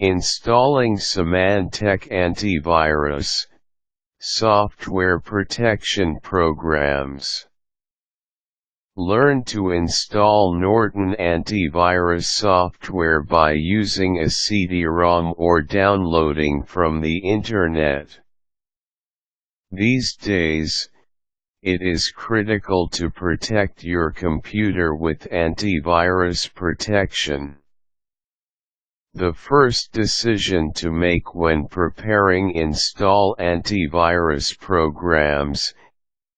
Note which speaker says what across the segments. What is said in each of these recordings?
Speaker 1: Installing Symantec Antivirus, software protection programs. Learn to install Norton Antivirus software by using a CD-ROM or downloading from the Internet. These days, it is critical to protect your computer with antivirus protection. The first decision to make when preparing install antivirus programs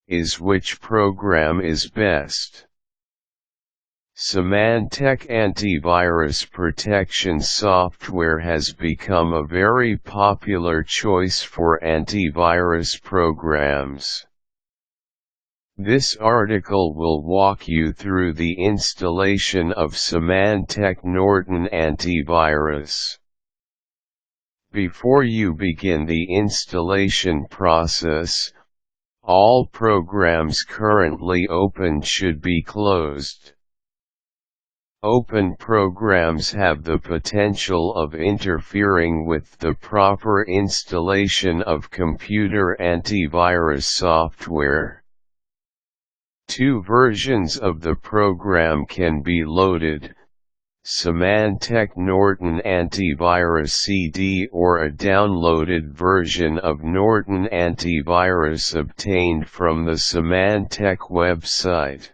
Speaker 1: is which program is best. Symantec Antivirus protection software has become a very popular choice for antivirus programs. This article will walk you through the installation of Symantec Norton Antivirus. Before you begin the installation process, all programs currently open should be closed. Open programs have the potential of interfering with the proper installation of computer antivirus software. Two versions of the program can be loaded: Symantec Norton Antivirus CD or a downloaded version of Norton Antivirus obtained from the Symantec website.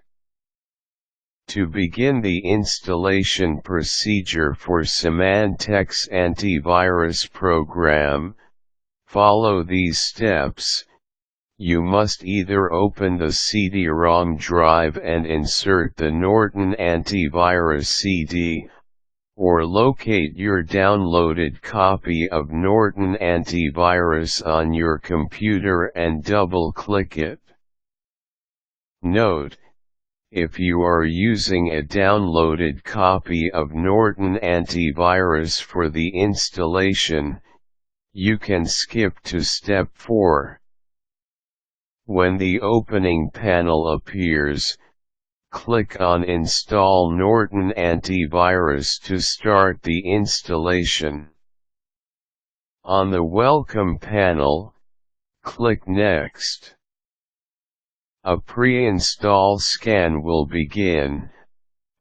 Speaker 1: To begin the installation procedure for Symantec's antivirus program, follow these steps. You must either open the CD-ROM drive and insert the Norton Antivirus CD, or locate your downloaded copy of Norton Antivirus on your computer and double-click it. Note: if you are using a downloaded copy of Norton Antivirus for the installation, you can skip to step 4. When the opening panel appears, click on Install Norton Antivirus to start the installation. On the Welcome panel, click Next. A pre-install scan will begin,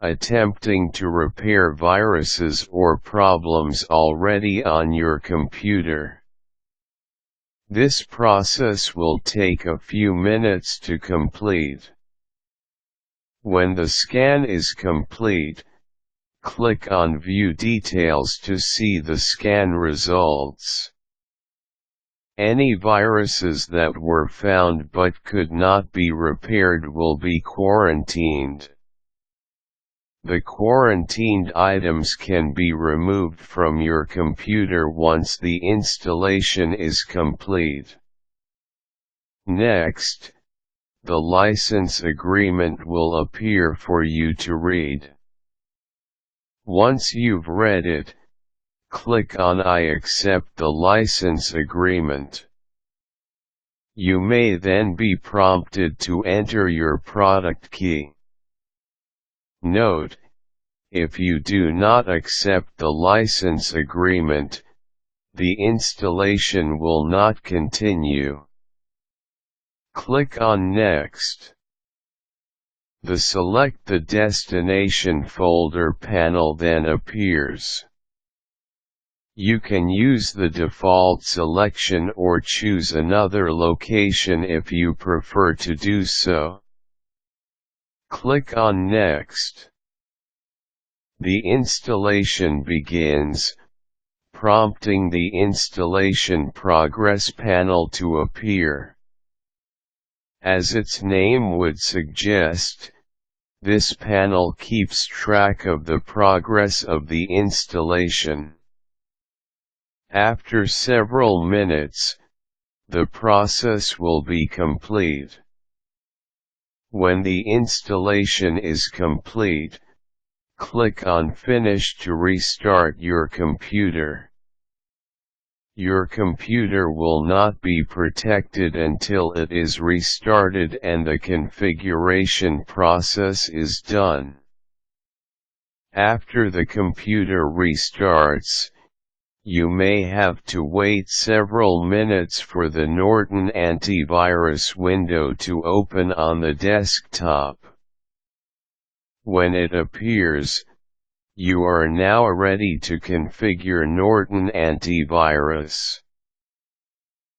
Speaker 1: attempting to repair viruses or problems already on your computer. This process will take a few minutes to complete. When the scan is complete, click on View Details to see the scan results. Any viruses that were found but could not be repaired will be quarantined. The quarantined items can be removed from your computer once the installation is complete. Next, the license agreement will appear for you to read. Once you've read it, click on I accept the license agreement. You may then be prompted to enter your product key. Note: if you do not accept the license agreement, the installation will not continue. Click on Next. The Select the Destination folder panel then appears. You can use the default selection or choose another location if you prefer to do so. Click on Next. The installation begins, prompting the Installation Progress panel to appear. As its name would suggest, this panel keeps track of the progress of the installation. After several minutes, the process will be complete. When the installation is complete, click on Finish to restart your computer. Your computer will not be protected until it is restarted and the configuration process is done. After the computer restarts, you may have to wait several minutes for the Norton Antivirus window to open on the desktop. When it appears, you are now ready to configure Norton Antivirus.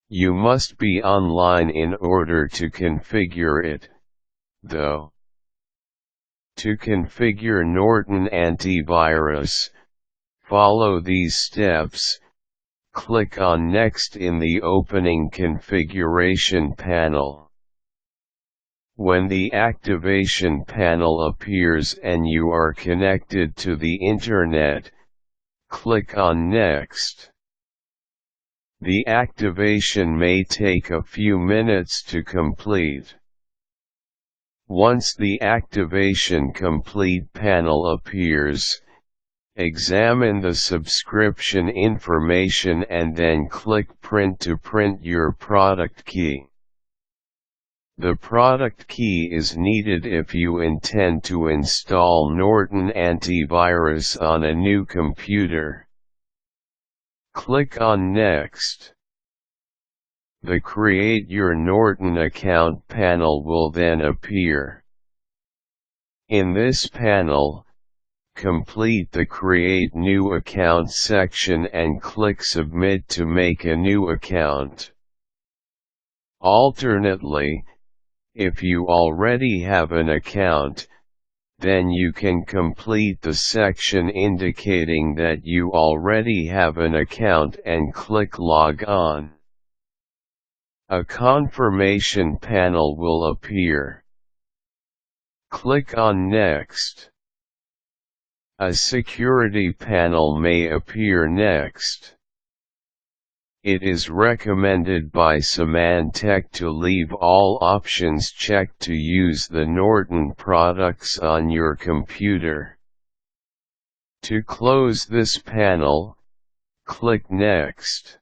Speaker 1: You must be online in order to configure it, though. To configure Norton Antivirus, follow these steps. Click on Next in the opening configuration panel. When the activation panel appears and you are connected to the Internet, click on Next. The activation may take a few minutes to complete. Once the activation complete panel appears, examine the subscription information and then click Print to print your product key. The product key is needed if you intend to install Norton Antivirus on a new computer. Click on Next. The Create Your Norton Account panel will then appear. In this panel, complete the Create New Account section and click Submit to make a new account. Alternately, if you already have an account, then you can complete the section indicating that you already have an account and click Log On. A confirmation panel will appear. Click on Next. A security panel may appear next. It is recommended by Symantec to leave all options checked to use the Norton products on your computer. To close this panel, click Next.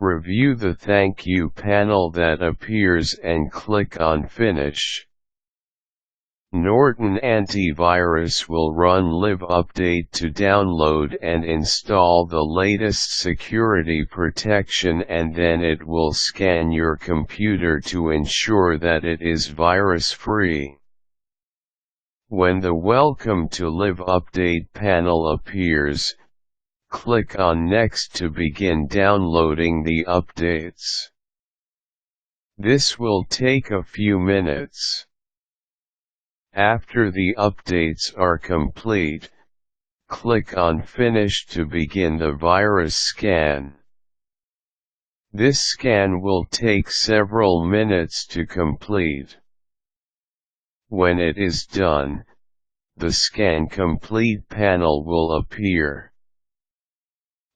Speaker 1: Review the Thank You panel that appears and click on Finish. Norton Antivirus will run Live Update to download and install the latest security protection, and then it will scan your computer to ensure that it is virus-free. When the Welcome to Live Update panel appears, click on Next to begin downloading the updates. This will take a few minutes. After the updates are complete, click on Finish to begin the virus scan. This scan will take several minutes to complete. When it is done, the Scan Complete panel will appear.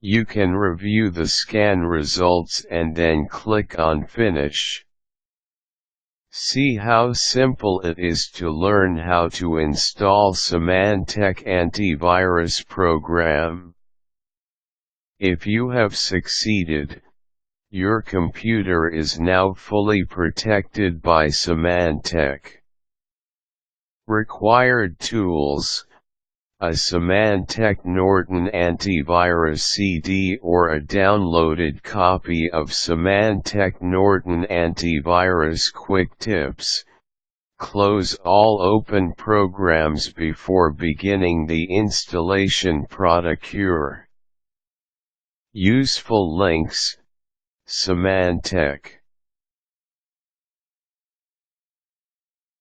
Speaker 1: You can review the scan results and then click on Finish. See how simple it is to learn how to install Symantec antivirus program. If you have succeeded, your computer is now fully protected by Symantec. Required tools: a Symantec Norton Antivirus CD or a downloaded copy of Symantec Norton Antivirus Quick Tips. Close all open programs before beginning the installation procedure. Useful links: Symantec.